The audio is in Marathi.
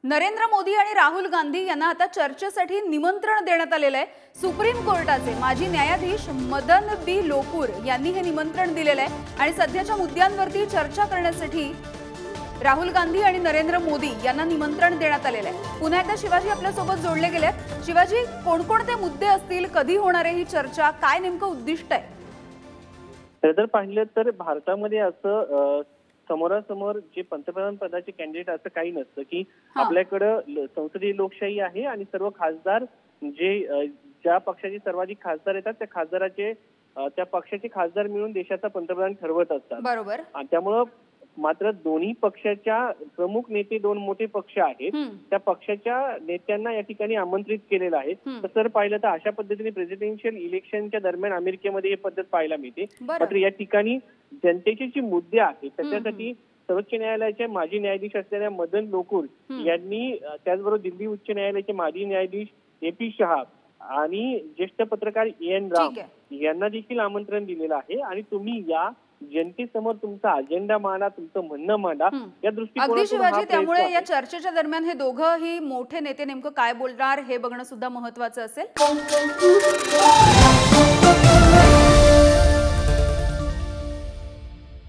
नरेंद्र मोदी आणि राहुल गांधी यांना आता चर्चेसाठी निमंत्रण देण्यात आलेले आहे। सुप्रीम कोर्टाचे माजी न्यायाधीश मदन बी लोकूर यांनी हे निमंत्रण दिलेले आहे आणि सध्याच्या मुद्द्यांवरती चर्चा करण्यासाठी राहुल गांधी आणि नरेंद्र मोदी यांना निमंत्रण देण्यात आलेले आहे। पुन्हा एकदा शिवाजी आपल्या सोबत जोडले गेले आहेत। शिवाजी, कोणकोणते मुद्दे असतील, कधी होणार आहे ही चर्चा, काय नेमकं उद्दिष्ट आहे? जर पाहिलं तर भारतामध्ये असं समोरासमोर जे पंतप्रधान पदाचे कॅन्डिडेट असं काही नसतं की आपल्याकडे संसदीय लोकशाही आहे आणि सर्व खासदार जे ज्या पक्षाचे सर्वाधिक खासदार येतात त्या पक्षाचे खासदार मिळून देशाचा पंतप्रधान ठरवत असतात। बरोबर। त्यामुळे मात्र दोन्ही पक्षाच्या प्रमुख नेते, दोन मोठे पक्ष आहेत, त्या पक्षाच्या नेत्यांना या ठिकाणी आमंत्रित केलेलं आहे। तसं पाहिलं तर अशा पद्धतीने प्रेसिडेन्शियल इलेक्शनच्या दरम्यान अमेरिकेमध्ये ही पद्धत पाहायला मिळते। मात्र या ठिकाणी जनतेचे जे मुद्दे आहेत त्याच्यासाठी सर्वोच्च न्यायालयाचे माजी न्यायाधीश असलेल्या मदन लोकूर यांनी, त्याचबरोबर दिल्ली उच्च न्यायालयाचे माजी न्यायाधीश AP शहा आणि ज्येष्ठ पत्रकार AN राम यांना देखील आमंत्रण दिलेलं आहे आणि तुम्ही या जनतेसमोर तुमचा अजेंडा मांडा, तुमचं म्हणणं मांडा, या दृष्टिकोनातून अगदी शिवाजी, त्यामुळे या चर्चेच्या दरम्यान हे दोघंही मोठे नेते नेमकं काय बोलणार हे बघणं सुद्धा महत्त्वाचं असेल।